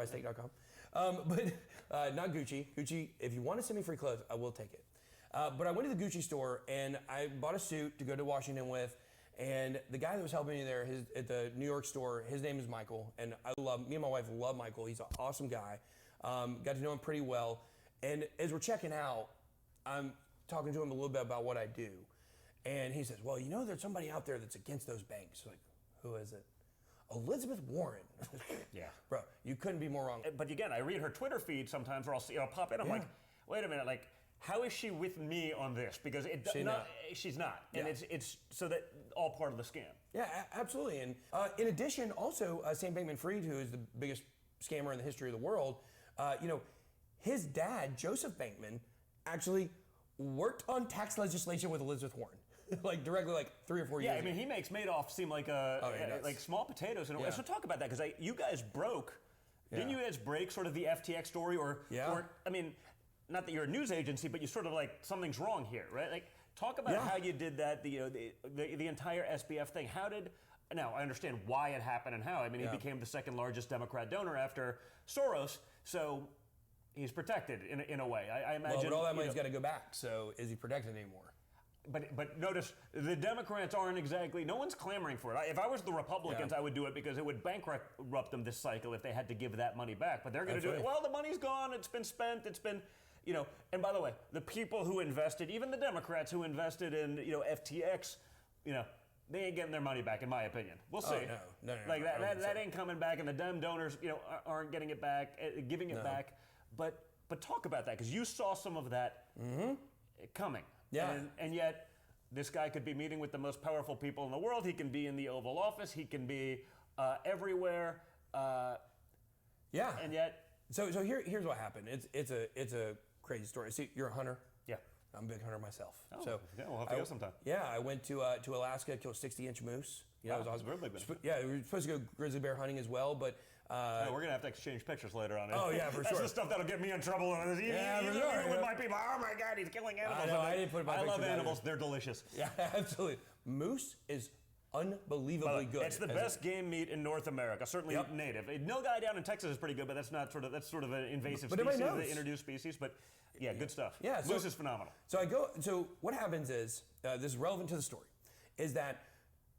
Steak.com. But not Gucci. Gucci, if you want to send me free clothes, I will take it. But I went to the Gucci store and I bought a suit to go to Washington with. And the guy that was helping me there at the New York store, his name is Michael. And me and my wife love Michael. He's an awesome guy. Got to know him pretty well. And as we're checking out, I'm talking to him a little bit about what I do. And he says, well, there's somebody out there that's against those banks. Like, who is it? Elizabeth Warren. Yeah. Bro, you couldn't be more wrong. But again, I read her Twitter feed sometimes where I'll pop in, I'm like, wait a minute, like, how is she with me on this? Because she's not. And it's so that all part of the scam. Yeah, absolutely. And in addition, also, Sam Bankman-Fried, who is the biggest scammer in the history of the world, his dad, Joseph Bankman, actually worked on tax legislation with Elizabeth Warren, directly 3 or 4 years ago. Yeah, I mean, he makes Madoff seem like small potatoes in a way. So talk about that, because you guys broke, didn't you guys break sort of the FTX story? Or, I mean, not that you're a news agency, but you sort of something's wrong here, right? Like, talk about how you did that, the entire SBF thing. Now, I understand why it happened and how. I mean, he became the second largest Democrat donor after Soros, so he's protected in a way. I imagine. Well, but all that money's got to go back. So is he protected anymore? But notice the Democrats aren't exactly. No one's clamoring for it. If I was the Republicans, I would do it because it would bankrupt them this cycle if they had to give that money back. But they're going to do it. Well, the money's gone. It's been spent. It's been. And by the way, the people who invested, even the Democrats who invested in FTX, they ain't getting their money back, in my opinion. We'll see. No. That ain't coming back, and the Dem donors, aren't getting it back, giving it back. But talk about that, because you saw some of that coming. Yeah. And yet, this guy could be meeting with the most powerful people in the world. He can be in the Oval Office. He can be everywhere. And yet, so here's what happened. It's a crazy story. See, you're a hunter. Yeah. I'm a big hunter myself. Oh, so we'll have to go sometime. Yeah, I went to Alaska, killed 60-inch moose. It was awesome. Really big. Yeah, we were supposed to go grizzly bear hunting as well, but we're gonna have to exchange pictures later on. Oh yeah, for That's sure. the stuff that'll get me in trouble. Even with my people. Oh my God, he's killing animals. I didn't put my I love animals. Either. They're delicious. Yeah, absolutely. Moose is unbelievably good. It's the best game meat in North America, certainly native. No guy down in Texas is pretty good, but that's sort of an invasive species, the introduced species. But yeah, good stuff. Yeah, moose is phenomenal. So what happens is this is relevant to the story, is that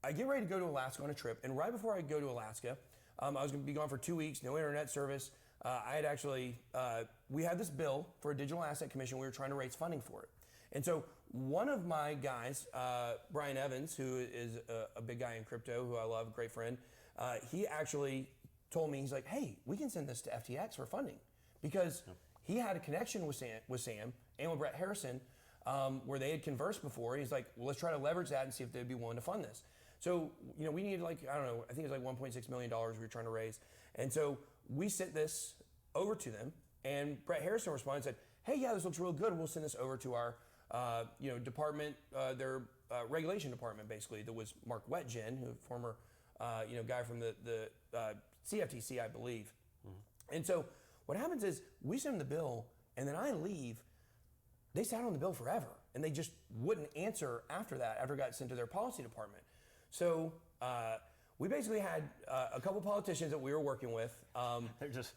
I get ready to go to Alaska on a trip, and right before I go to Alaska, I was going to be gone for 2 weeks, no internet service. I had actually we had this bill for a digital asset commission. We were trying to raise funding for it. And so one of my guys, Brian Evans, who is a big guy in crypto, who I love, a great friend, he actually told me, he's like, hey, we can send this to FTX for funding. Because he had a connection with Sam and with Brett Harrison, where they had conversed before. He's like, well, let's try to leverage that and see if they'd be willing to fund this. So, we needed I think it was $1.6 million we were trying to raise. And so we sent this over to them, and Brett Harrison responded and said, hey, yeah, this looks real good. We'll send this over to our department, their regulation department, basically. That was Mark Wetjen, who former, guy from the CFTC, I believe. Mm-hmm. And so what happens is we send them the bill, and then I leave. They sat on the bill forever, and they just wouldn't answer after that, after it got sent to their policy department. So we basically had a couple politicians that we were working with. They're just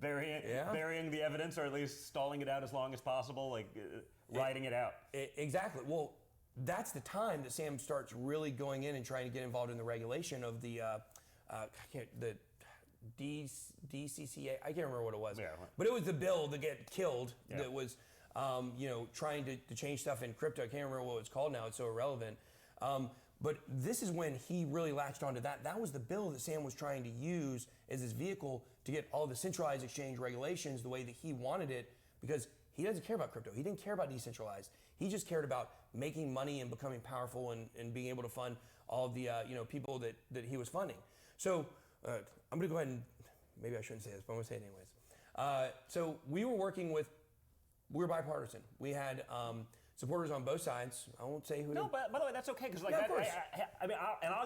burying the evidence, or at least stalling it out as long as possible, writing it out. Exactly. Well, that's the time that Sam starts really going in and trying to get involved in the regulation of the DCCA. I can't remember what it was. Yeah. But it was the bill that get killed that was trying to change stuff in crypto. I can't remember what it's called now. It's so irrelevant. But this is when he really latched onto that. That was the bill that Sam was trying to use as his vehicle to get all the centralized exchange regulations the way that he wanted it, because he doesn't care about crypto. He didn't care about decentralized. He just cared about making money and becoming powerful and being able to fund all of the people that he was funding. So I'm going to go ahead and, maybe I shouldn't say this, but I'm going to say it anyways. So we were bipartisan. We had supporters on both sides. I won't say who. No, but by the way, that's okay, because I'll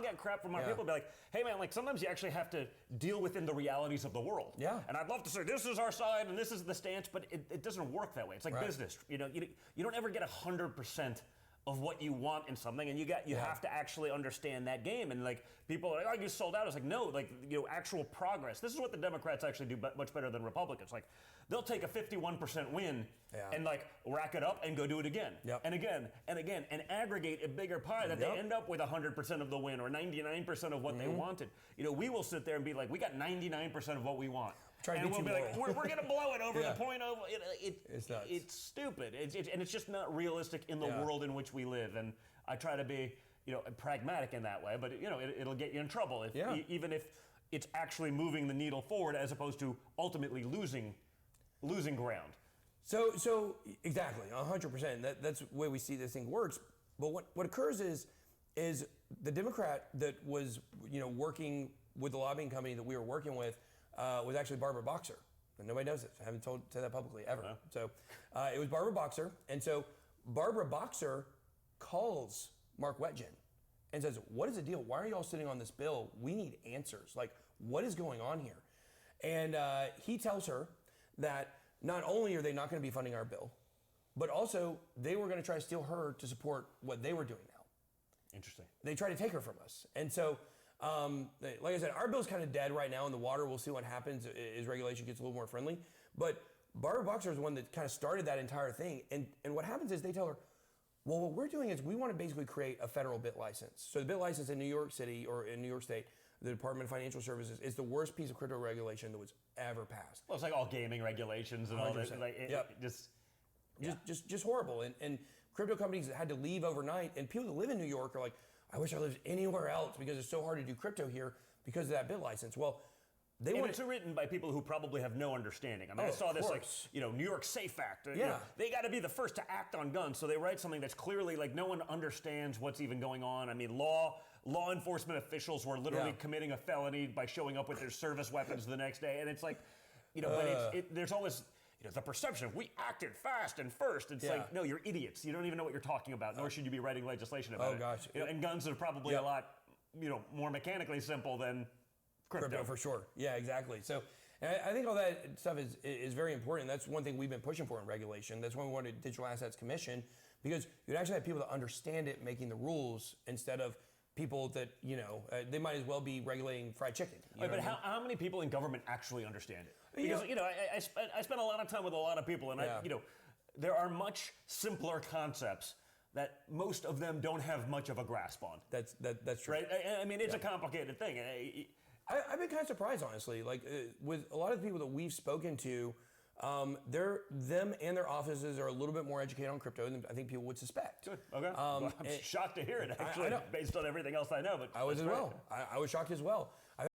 get crap from our people. Be like, hey man, sometimes you actually have to deal within the realities of the world. Yeah. And I'd love to say this is our side and this is the stance, but it doesn't work that way. It's like business. You don't ever get 100% of what you want in something, and you have to actually understand that game. And like people are like, oh, you sold out. It's like, no, like, you know, actual progress. This is what the Democrats actually do much better than Republicans. Like, they'll take a 51% win and like rack it up and go do it again and again and again and aggregate a bigger pie that they end up with 100% of the win or 99% of what they wanted. You know, we will sit there and be like, we got 99% of what we want. And we'll be like, we're going to blow it over the point of it's nuts. It's stupid. And it's just not realistic in the world in which we live. And I try to be, you know, pragmatic in that way. But, you know, it'll get you in trouble even if it's actually moving the needle forward as opposed to ultimately losing ground. So exactly, 100%. That's the way we see this thing works. But what occurs is the Democrat that was, you know, working with the lobbying company that we were working with was actually Barbara Boxer. And nobody knows this. I haven't said that publicly ever. No. So it was Barbara Boxer. And so Barbara Boxer calls Mark Wetjen and says, what is the deal? Why are you all sitting on this bill? We need answers. Like, what is going on here? And he tells her that not only are they not going to be funding our bill, but also they were going to try to steal her to support what they were doing now. Interesting. They try to take her from us. And so, like I said, our bill's kind of dead right now in the water. We'll see what happens as regulation gets a little more friendly. But Barbara Boxer is the one that kind of started that entire thing. And what happens is they tell her, well, what we're doing is we want to basically create a federal bit license. So the bit license in New York City or in New York State, the Department of Financial Services, is the worst piece of crypto regulation that was ever passed. Well, it's like all gaming regulations and 100%. All that. Like, just horrible. And crypto companies had to leave overnight. And people that live in New York are like, I wish I lived anywhere else because it's so hard to do crypto here because of that bit license. Well, it's written by people who probably have no understanding. I mean, I saw this, like, you know, New York Safe Act. You know, they got to be the first to act on guns. So they write something that's clearly like no one understands what's even going on. I mean, law enforcement officials were literally committing a felony by showing up with their service weapons the next day. And it's like, you know, but there's always, you know, the perception of we acted fast and first. It's like, no, you're idiots. You don't even know what you're talking about, nor should you be writing legislation about it. Oh, gosh. You know, and guns are probably a lot, you know, more mechanically simple than crypto for sure. Yeah, exactly. So and I think all that stuff is very important. That's one thing we've been pushing for in regulation. That's why we wanted a Digital Assets Commission, because you'd actually have people that understand it making the rules instead of people that, you know, they might as well be regulating fried chicken. Right, but how many people in government actually understand it? Because, you know, I spent a lot of time with a lot of people, and you know, there are much simpler concepts that most of them don't have much of a grasp on. That's true. Right? I mean, it's a complicated thing. I've been kind of surprised, honestly. Like with a lot of the people that we've spoken to, them and their offices are a little bit more educated on crypto than I think people would suspect. Good. Okay. Well, I'm shocked to hear it, actually, based on everything else I know. But I was as well. I was shocked as well.